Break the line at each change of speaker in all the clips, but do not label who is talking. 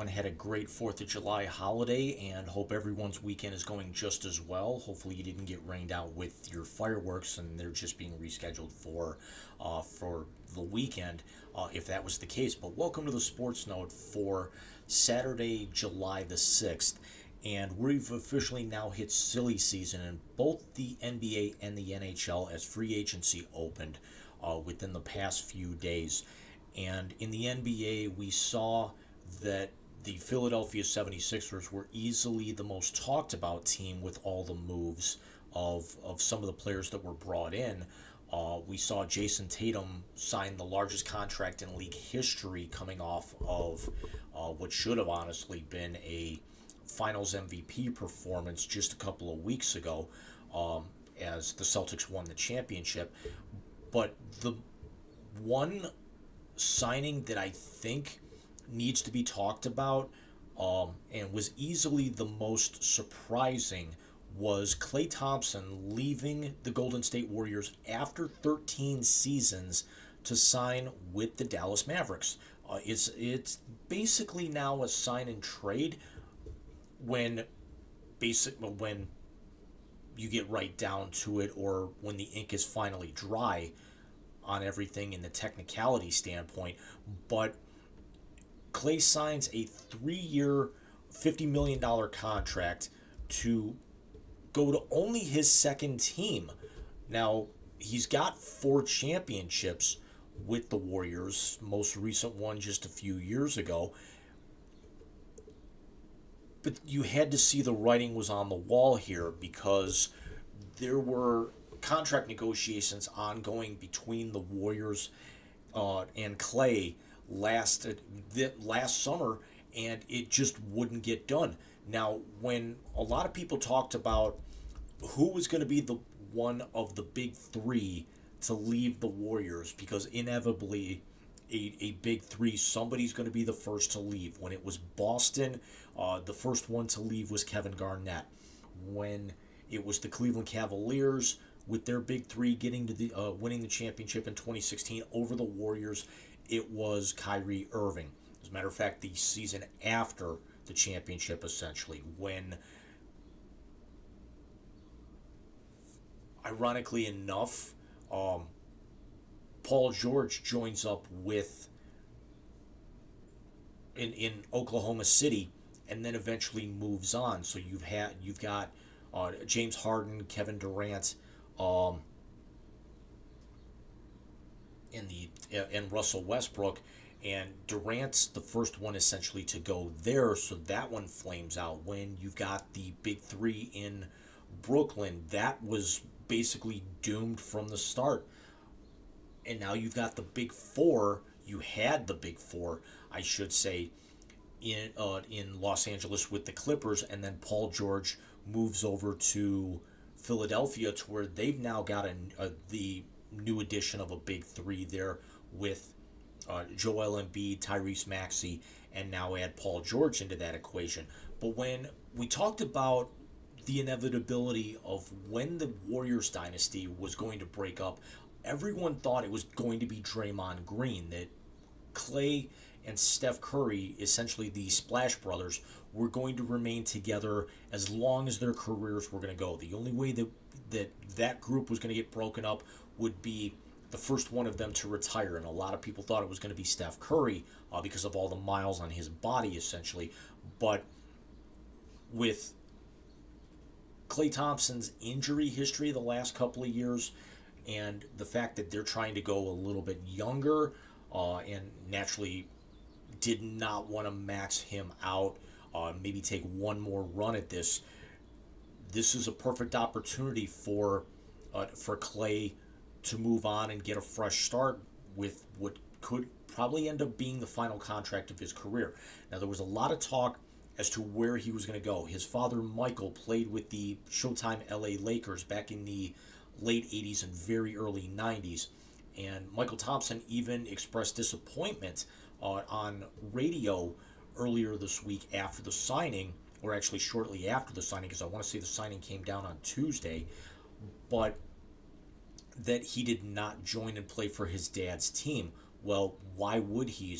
everyone had a great 4th of July holiday and hope everyone's weekend is going just as well. Hopefully, you didn't get rained out with your fireworks and they're just being rescheduled for the weekend if that was the case. But welcome to the Sports Note for Saturday, July the 6th. And we've officially now hit silly season in both the NBA and the NHL as free agency opened within the past few days. And in the NBA, we saw that the Philadelphia 76ers were easily the most talked about team with all the moves of some of the players that were brought in. We saw Jason Tatum sign the largest contract in league history coming off of what should have honestly been a finals MVP performance just a couple of weeks ago as the Celtics won the championship. But the one signing that I think needs to be talked about and was easily the most surprising was Klay Thompson leaving the Golden State Warriors after 13 seasons to sign with the Dallas Mavericks. It's basically now a sign and trade when when you get right down to it, or when the ink is finally dry on everything in the technicality standpoint. But Klay signs a 3-year, $50 million contract to go to only his second team. Now, he's got 4 championships with the Warriors, most recent one just a few years ago. But you had to see the writing was on the wall here because there were contract negotiations ongoing between the Warriors and Klay last summer, and it just wouldn't get done. Now, when a lot of people talked about who was going to be the one of the big three to leave the Warriors, because inevitably a big three, somebody's going to be the first to leave. When it was Boston, the first one to leave was Kevin Garnett. When it was the Cleveland Cavaliers, with their big three getting to the winning the championship in 2016 over the Warriors, it was Kyrie Irving. As a matter of fact, the season after the championship, essentially, when, ironically enough, Paul George joins up with in Oklahoma City, and then eventually moves on. So you've got James Harden, Kevin Durant, and Russell Westbrook, and Durant's the first one essentially to go there, so that one flames out. When you've got the big three in Brooklyn, that was basically doomed from the start. And now you've got the big four. You had the big four, I should say, in Los Angeles with the Clippers, and then Paul George moves over to Philadelphia, to where they've now got the new addition of a big three there with Joel Embiid, Tyrese Maxey, and now add Paul George into that equation. But when we talked about the inevitability of when the Warriors dynasty was going to break up, everyone thought it was going to be Draymond Green, that Klay and Steph Curry, essentially the Splash Brothers, were going to remain together as long as their careers were going to go. The only way that group was going to get broken up would be the first one of them to retire, and a lot of people thought it was going to be Steph Curry because of all the miles on his body, essentially. But with Klay Thompson's injury history the last couple of years, and the fact that they're trying to go a little bit younger, and naturally did not want to max him out, maybe take one more run at this. This is a perfect opportunity for Klay to move on and get a fresh start with what could probably end up being the final contract of his career. Now, there was a lot of talk as to where he was going to go. His father, Michael, played with the Showtime LA Lakers back in the late 80s and very early 90s. And Michael Thompson even expressed disappointment on radio earlier this week after the signing, or actually shortly after the signing, because I want to say the signing came down on Tuesday, but that he did not join and play for his dad's team. Well, why would he?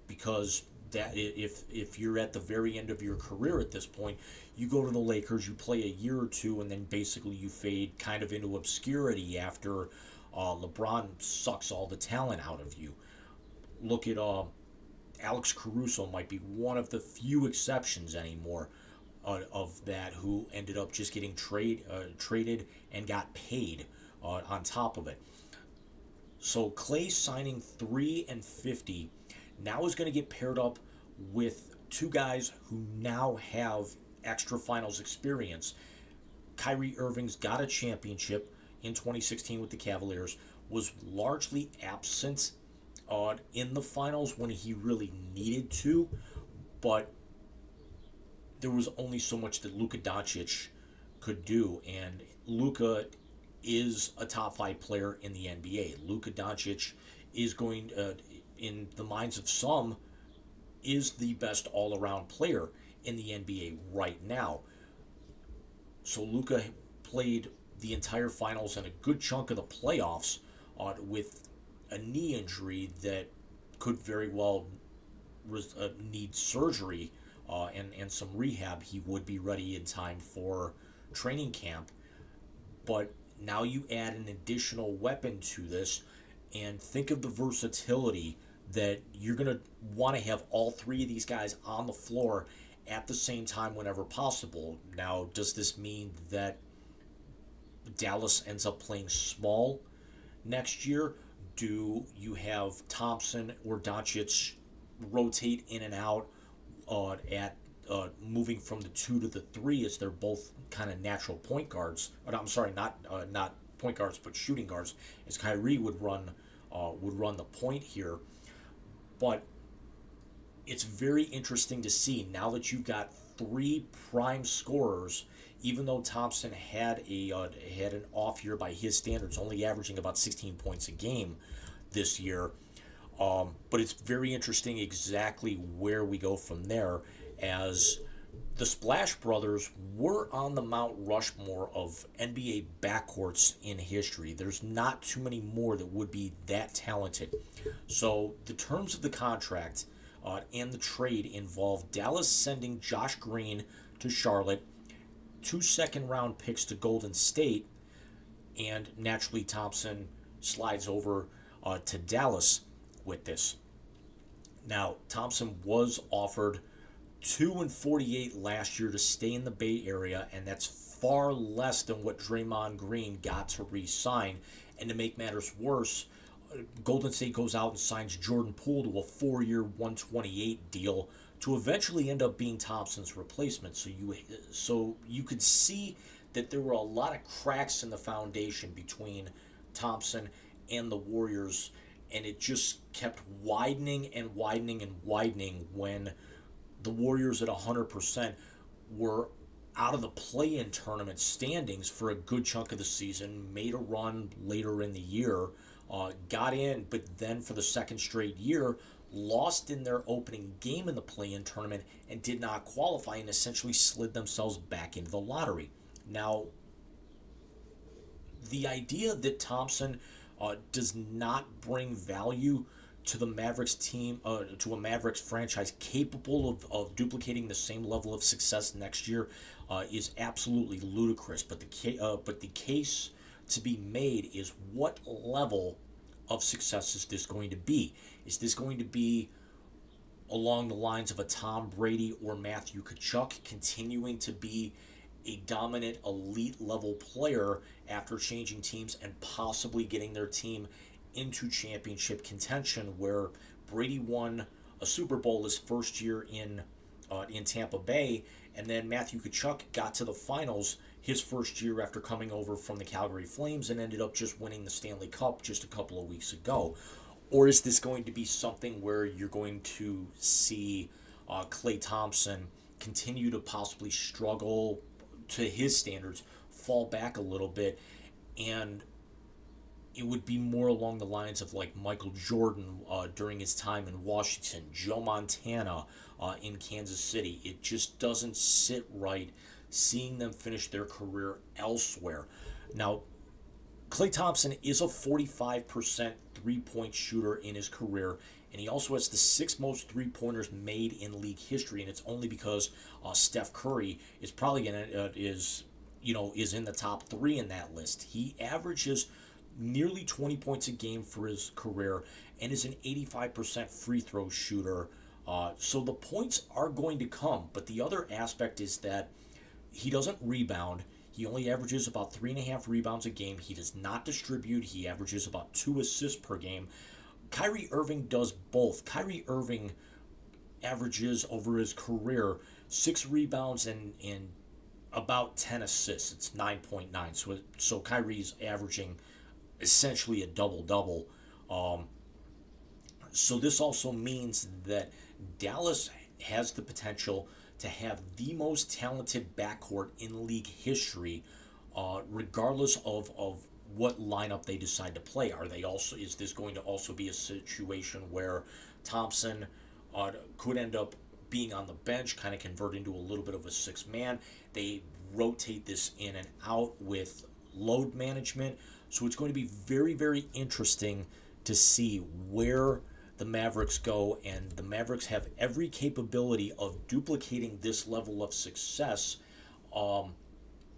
Because that if you're at the very end of your career at this point, you go to the Lakers, you play a year or two, and then basically you fade kind of into obscurity after LeBron sucks all the talent out of you. Look at Alex Caruso, might be one of the few exceptions anymore of that, who ended up just getting traded and got paid on top of it. So Clay signing 3 and 50 now is going to get paired up with two guys who now have extra finals experience. Kyrie Irving's got a championship in 2016 with the Cavaliers, was largely absent in the finals when he really needed to, but there was only so much that Luka Doncic could do, and Luka is a top 5 player in the NBA. Luka Doncic is going, in the minds of some, is the best all-around player in the NBA right now. So Luka played the entire finals and a good chunk of the playoffs with a knee injury that could very well need surgery and some rehab. He would be ready in time for training camp. But now you add an additional weapon to this, and think of the versatility that you're going to want to have all three of these guys on the floor at the same time whenever possible. Now, does this mean that Dallas ends up playing small next year? Do you have Thompson or Doncic rotate in and out at moving from the 2 to the 3, as they're both kind of natural point guards? I'm sorry, not point guards, but shooting guards, as Kyrie would run the point here. But it's very interesting to see now that you've got 3 prime scorers. Even though Thompson had an off year by his standards, only averaging about 16 points a game this year. But it's very interesting exactly where we go from there, as the Splash Brothers were on the Mount Rushmore of NBA backcourts in history. There's not too many more that would be that talented. So the terms of the contract and the trade involve Dallas sending Josh Green to Charlotte, 2 second-round picks to Golden State, and naturally Thompson slides over to Dallas with this. Now, Thompson was offered $2 and $48 last year to stay in the Bay Area, and that's far less than what Draymond Green got to re-sign. And to make matters worse, Golden State goes out and signs Jordan Poole to a 4-year, $128 deal to eventually end up being Thompson's replacement. So you could see that there were a lot of cracks in the foundation between Thompson and the Warriors, and it just kept widening and widening and widening when the Warriors at 100% were out of the play-in tournament standings for a good chunk of the season, made a run later in the year, got in, but then for the second straight year, lost in their opening game in the play-in tournament and did not qualify, and essentially slid themselves back into the lottery. Now, the idea that Thompson does not bring value to the Mavericks team, to a Mavericks franchise capable of duplicating the same level of success next year, is absolutely ludicrous. But the case to be made is, what level of success is this going to be? Is this going to be along the lines of a Tom Brady or Matthew Tkachuk, continuing to be a dominant elite level player after changing teams and possibly getting their team into championship contention, where Brady won a Super Bowl his first year in Tampa Bay, and then Matthew Tkachuk got to the finals his first year after coming over from the Calgary Flames and ended up just winning the Stanley Cup just a couple of weeks ago? Or is this going to be something where you're going to see Klay Thompson continue to possibly struggle to his standards, fall back a little bit, and it would be more along the lines of like Michael Jordan during his time in Washington, Joe Montana in Kansas City? It just doesn't sit right seeing them finish their career elsewhere. Now, Klay Thompson is a 45% three-point shooter in his career, and he also has the sixth most three-pointers made in league history, and it's only because Steph Curry is probably gonna is in the top three in that list. He averages nearly 20 points a game for his career and is an 85% free throw shooter. So the points are going to come, but the other aspect is that he doesn't rebound. He only averages about 3.5 rebounds a game. He does not distribute. He averages about 2 assists per game. Kyrie Irving does both. Kyrie Irving averages over his career 6 rebounds and about 10 assists. It's 9.9. So Kyrie's averaging essentially a double-double. So this also means that Dallas has the potential to have the most talented backcourt in league history, regardless of what lineup they decide to play. Is this going to also be a situation where Thompson could end up being on the bench, kind of convert into a little bit of a sixth man? They rotate this in and out with load management. So it's going to be very, very interesting to see where the Mavericks go, and the Mavericks have every capability of duplicating this level of success,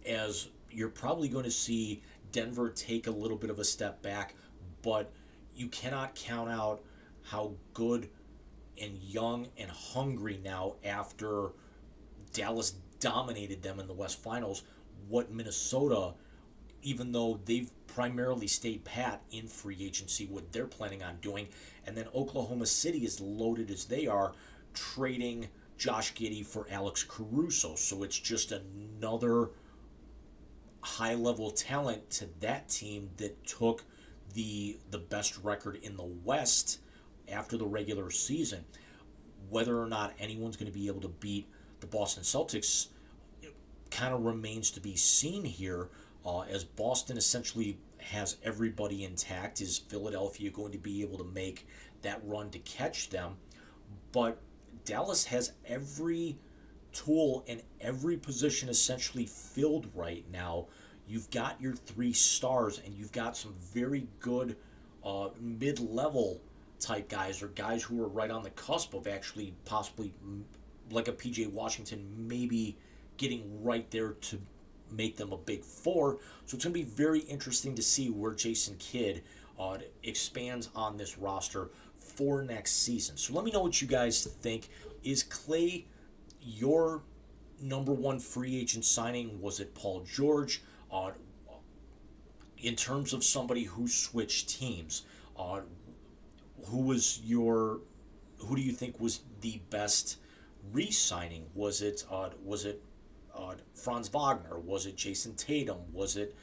as you're probably going to see Denver take a little bit of a step back, but you cannot count out how good and young and hungry now, after Dallas dominated them in the West Finals, what Minnesota, even though they've primarily stayed pat in free agency, what they're planning on doing. And then Oklahoma City, as loaded as they are, trading Josh Giddey for Alex Caruso. So it's just another high-level talent to that team that took the best record in the West after the regular season. Whether or not anyone's going to be able to beat the Boston Celtics kind of remains to be seen here. As Boston essentially has everybody intact, is Philadelphia going to be able to make that run to catch them? But Dallas has every tool and every position essentially filled right now. You've got your 3 stars, and you've got some very good mid-level type guys, or guys who are right on the cusp of actually possibly, like a PJ Washington, maybe getting right there to make them a big 4. So it's going to be very interesting to see where Jason Kidd expands on this roster for next season. So let me know what you guys think. Is Clay your number 1 free agent signing? Was it Paul George? In terms of somebody who switched teams, who do you think was the best re-signing? Was it Franz Wagner? Was it Jason Tatum? Was it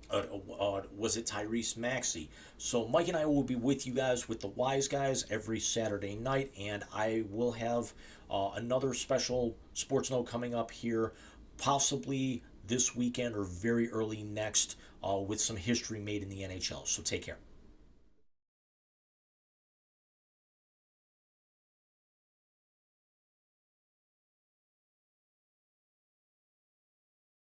Tyrese Maxey? So Mike and I will be with you guys with the Wise Guys every Saturday night, and I will have another special Sports Note coming up here, possibly this weekend or very early next, with some history made in the NHL. So take care.